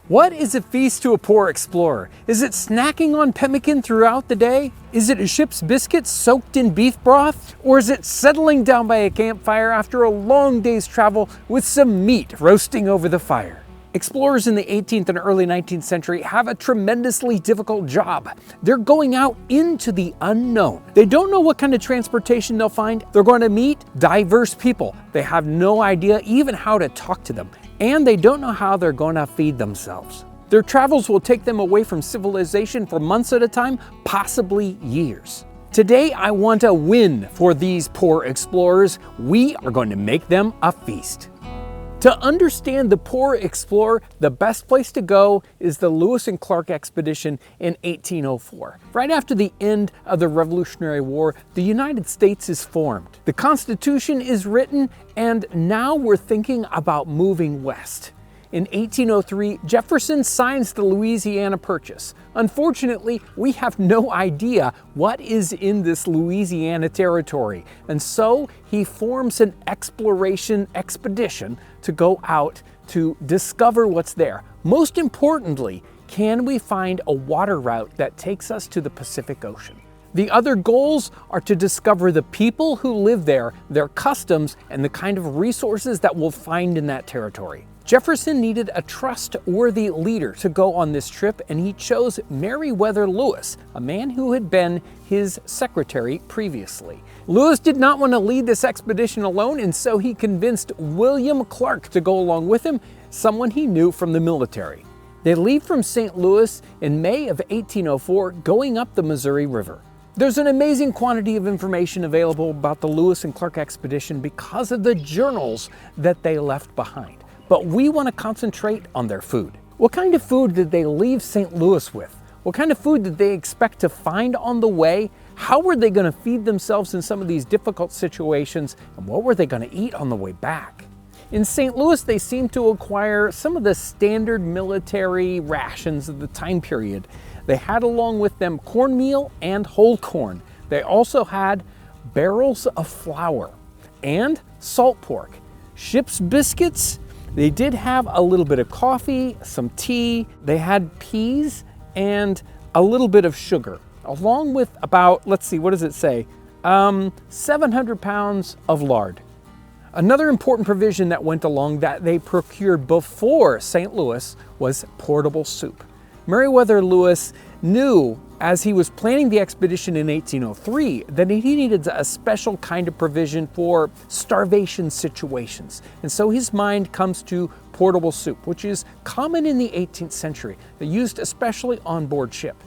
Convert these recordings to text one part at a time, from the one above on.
What is a feast to a poor explorer? Is it snacking on pemmican throughout the day? Is it a ship's biscuits soaked in beef broth? Or is it settling down by a campfire after a long day's travel with some meat roasting over the fire? Explorers in the 18th and early 19th century have a tremendously difficult job. They're going out into the unknown. They don't know what kind of transportation they'll find. They're going to meet diverse people. They have no idea even how to talk to them. And they don't know how they're going to feed themselves. Their travels will take them away from civilization for months at a time, possibly years. Today, I want a win for these poor explorers. We are going to make them a feast. To understand the poor explorer, the best place to go is the Lewis and Clark expedition in 1804. Right after the end of the Revolutionary War, the United States is formed. The Constitution is written, and now we're thinking about moving west. In 1803, Jefferson signs the Louisiana Purchase. Unfortunately, we have no idea what is in this Louisiana territory, and so he forms an exploration expedition to go out to discover what's there. Most importantly, can we find a water route that takes us to the Pacific Ocean? The other goals are to discover the people who live there, their customs, and the kind of resources that we'll find in that territory. Jefferson needed a trustworthy leader to go on this trip, and he chose Meriwether Lewis, a man who had been his secretary previously. Lewis did not want to lead this expedition alone, and so he convinced William Clark to go along with him, someone he knew from the military. They leave from St. Louis in May of 1804, going up the Missouri River. There's an amazing quantity of information available about the Lewis and Clark expedition because of the journals that they left behind. But we want to concentrate on their food. What kind of food did they leave St. Louis with? What kind of food did they expect to find on the way? How were they going to feed themselves in some of these difficult situations? And what were they going to eat on the way back? In St. Louis, they seemed to acquire some of the standard military rations of the time period. They had along with them cornmeal and whole corn. They also had barrels of flour and salt pork, ship's biscuits. They did have a little bit of coffee, some tea. They had peas and a little bit of sugar, along with about, let's see, what does it say? 700 pounds of lard. Another important provision that went along that they procured before St. Louis was portable soup. Meriwether Lewis knew as he was planning the expedition in 1803 that he needed a special kind of provision for starvation situations. And so his mind comes to portable soup, which is common in the 18th century. They're used especially on board ship.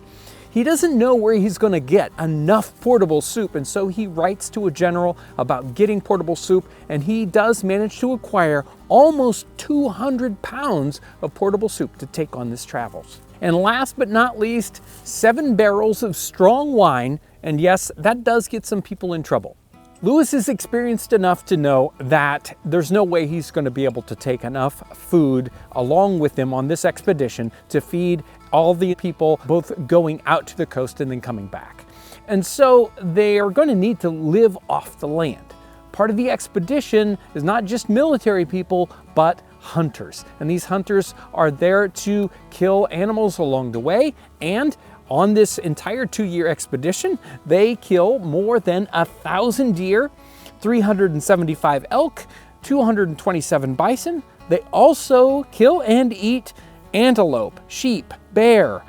He doesn't know where he's going to get enough portable soup, and so he writes to a general about getting portable soup, and he does manage to acquire almost 200 pounds of portable soup to take on his travels. And last but not least, 7 barrels of strong wine, and yes, that does get some people in trouble. Lewis is experienced enough to know that there's no way he's going to be able to take enough food along with him on this expedition to feed all the people both going out to the coast and then coming back. And so they are going to need to live off the land. Part of the expedition is not just military people, but hunters. And these hunters are there to kill animals along the way. And on this entire 2-year expedition, they kill more than 1,000 deer, 375 elk, 227 bison. They also kill and eat antelope, sheep, bear,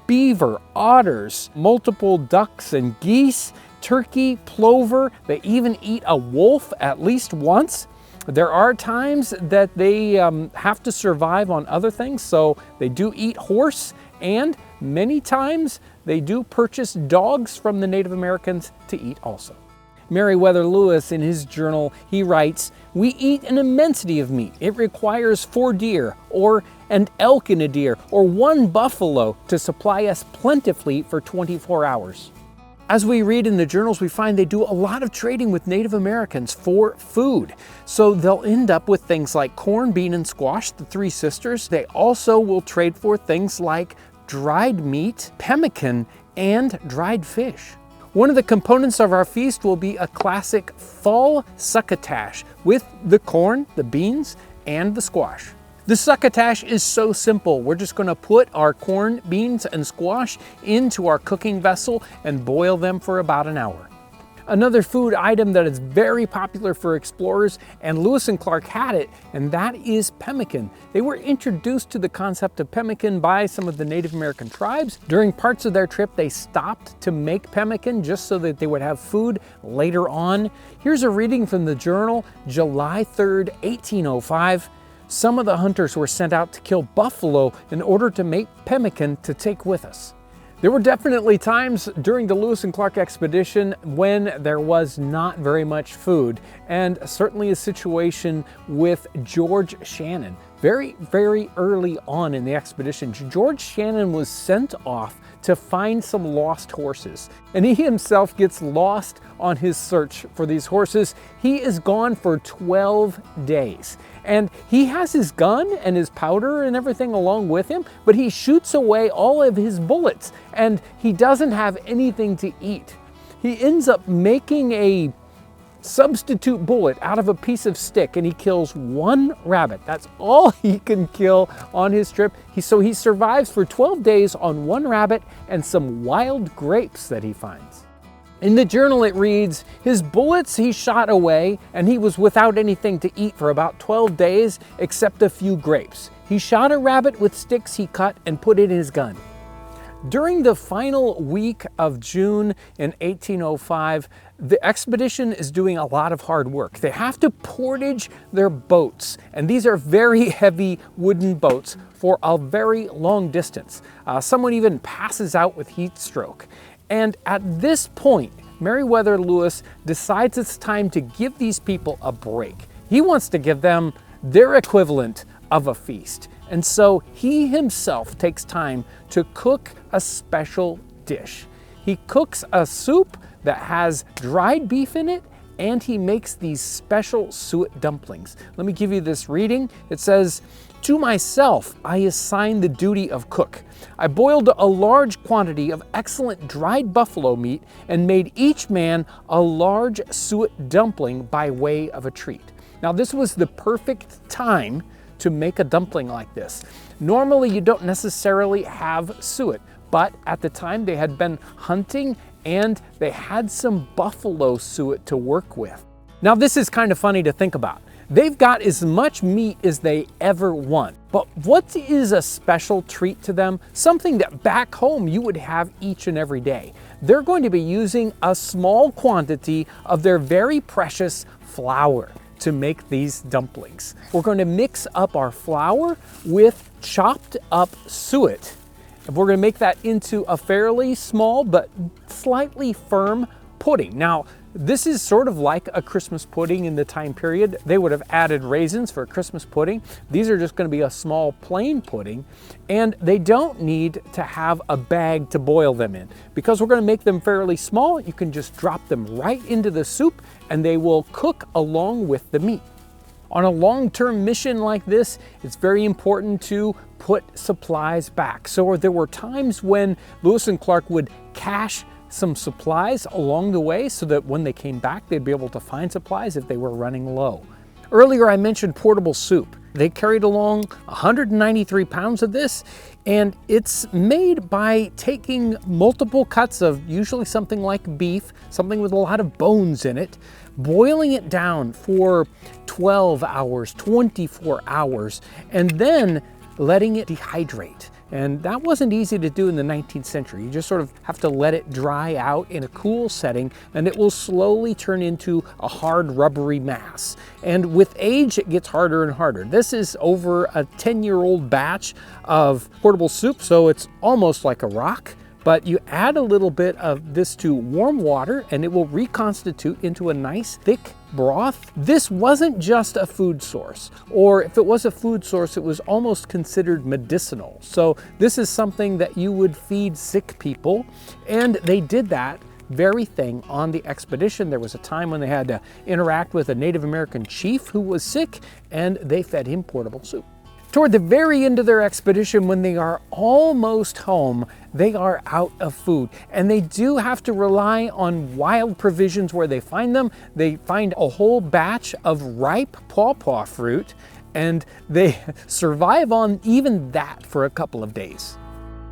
beaver, otters, multiple ducks and geese, turkey, plover. They even eat a wolf at least once. There are times that they have to survive on other things, so they do eat horse, and many times they do purchase dogs from the Native Americans to eat also. Meriwether Lewis, in his journal, he writes, "We eat an immensity of meat. It requires 4 deer, or an elk and a deer, or 1 buffalo to supply us plentifully for 24 hours. As we read in the journals, we find they do a lot of trading with Native Americans for food. So they'll end up with things like corn, bean, and squash, the 3 sisters. They also will trade for things like dried meat, pemmican, and dried fish. One of the components of our feast will be a classic fall succotash with the corn, the beans, and the squash. The succotash is so simple. We're just going to put our corn, beans, and squash into our cooking vessel and boil them for about an hour. Another food item that is very popular for explorers, and Lewis and Clark had it, and that is pemmican. They were introduced to the concept of pemmican by some of the Native American tribes. During parts of their trip, they stopped to make pemmican just so that they would have food later on. Here's a reading from the journal, July 3rd, 1805. Some of the hunters were sent out to kill buffalo in order to make pemmican to take with us. There were definitely times during the Lewis and Clark expedition when there was not very much food, and certainly a situation with George Shannon. Very, very early on in the expedition, George Shannon was sent off to find some lost horses, and he himself gets lost on his search for these horses. He is gone for 12 days, and he has his gun and his powder and everything along with him, but he shoots away all of his bullets, and he doesn't have anything to eat. He ends up making a substitute bullet out of a piece of stick, and he kills one rabbit. That's all he can kill on his trip. So he survives for 12 days on one rabbit and some wild grapes that he finds. In the journal it reads, his bullets he shot away, and he was without anything to eat for about 12 days except a few grapes. He shot a rabbit with sticks he cut and put in his gun. During the final week of June in 1805, the expedition is doing a lot of hard work. They have to portage their boats, and these are very heavy wooden boats for a very long distance. Someone even passes out with heat stroke. And at this point, Meriwether Lewis decides it's time to give these people a break. He wants to give them their equivalent of a feast. And so he himself takes time to cook a special dish. He cooks a soup that has dried beef in it, and he makes these special suet dumplings. Let me give you this reading. It says, to myself I assign the duty of cook. I boiled a large quantity of excellent dried buffalo meat and made each man a large suet dumpling by way of a treat. Now this was the perfect time to make a dumpling like this. Normally you don't necessarily have suet, but at the time they had been hunting and they had some buffalo suet to work with. Now this is kind of funny to think about. They've got as much meat as they ever want, but what is a special treat to them? Something that back home you would have each and every day. They're going to be using a small quantity of their very precious flour to make these dumplings. We're going to mix up our flour with chopped up suet. And we're going to make that into a fairly small but slightly firm pudding. Now, this is sort of like a Christmas pudding in the time period. They would have added raisins for a Christmas pudding. These are just going to be a small plain pudding, and they don't need to have a bag to boil them in. Because we're going to make them fairly small, you can just drop them right into the soup and they will cook along with the meat. On a long-term mission like this, it's very important to put supplies back. So there were times when Lewis and Clark would cache some supplies along the way so that when they came back, they'd be able to find supplies if they were running low. Earlier, I mentioned portable soup. They carried along 193 pounds of this, and it's made by taking multiple cuts of usually something like beef, something with a lot of bones in it, boiling it down for 12 hours, 24 hours, and then letting it dehydrate. And that wasn't easy to do in the 19th century. You just sort of have to let it dry out in a cool setting, and it will slowly turn into a hard, rubbery mass. And with age, it gets harder and harder. This is over a 10-year-old batch of portable soup, so it's almost like a rock. But you add a little bit of this to warm water, and it will reconstitute into a nice, thick broth. This wasn't just a food source, or if it was a food source, it was almost considered medicinal. So this is something that you would feed sick people, and they did that very thing on the expedition. There was a time when they had to interact with a Native American chief who was sick, and they fed him portable soup. Toward the very end of their expedition, when they are almost home, they are out of food, and they do have to rely on wild provisions where they find them. They find a whole batch of ripe pawpaw fruit, and they survive on even that for a couple of days.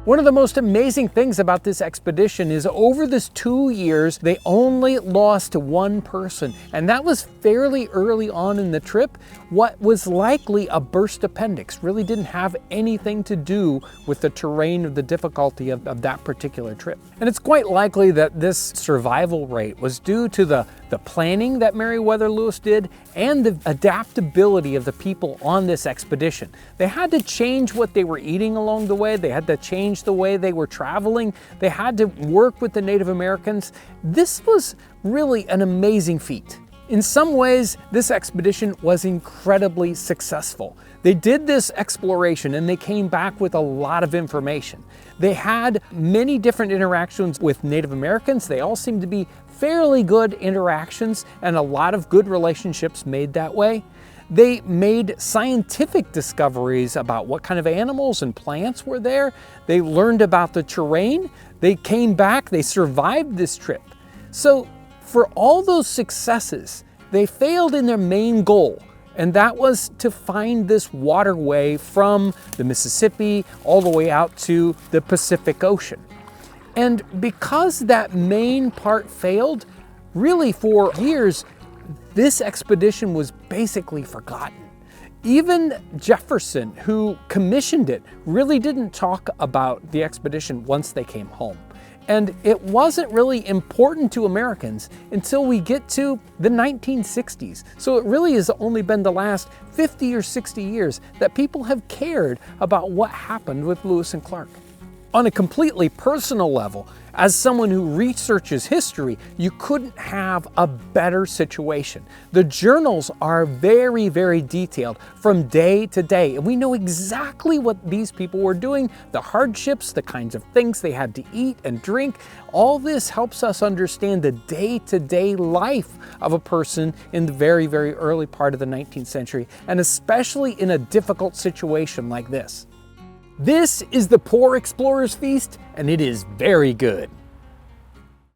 One of the most amazing things about this expedition is over this 2 years, they only lost one person, and that was fairly early on in the trip. What was likely a burst appendix really didn't have anything to do with the terrain or the difficulty of that particular trip. And it's quite likely that this survival rate was due to the planning that Meriwether Lewis did and the adaptability of the people on this expedition. They had to change what they were eating along the way. They had to change the way they were traveling. They had to work with the Native Americans. This was really an amazing feat. In some ways, this expedition was incredibly successful. They did this exploration and they came back with a lot of information. They had many different interactions with Native Americans. They all seemed to be fairly good interactions and a lot of good relationships made that way. They made scientific discoveries about what kind of animals and plants were there. They learned about the terrain. They came back, they survived this trip. So for all those successes, they failed in their main goal, and that was to find this waterway from the Mississippi all the way out to the Pacific Ocean. And because that main part failed, really for years, this expedition was basically forgotten. Even Jefferson, who commissioned it, really didn't talk about the expedition once they came home. And it wasn't really important to Americans until we get to the 1960s. So it really has only been the last 50 or 60 years that people have cared about what happened with Lewis and Clark. On a completely personal level, as someone who researches history, you couldn't have a better situation. The journals are very, very detailed from day to day, and we know exactly what these people were doing, the hardships, the kinds of things they had to eat and drink. All this helps us understand the day-to-day life of a person in the very, very early part of the 19th century, and especially in a difficult situation like this. This is the Poor Explorer's Feast, and it is very good.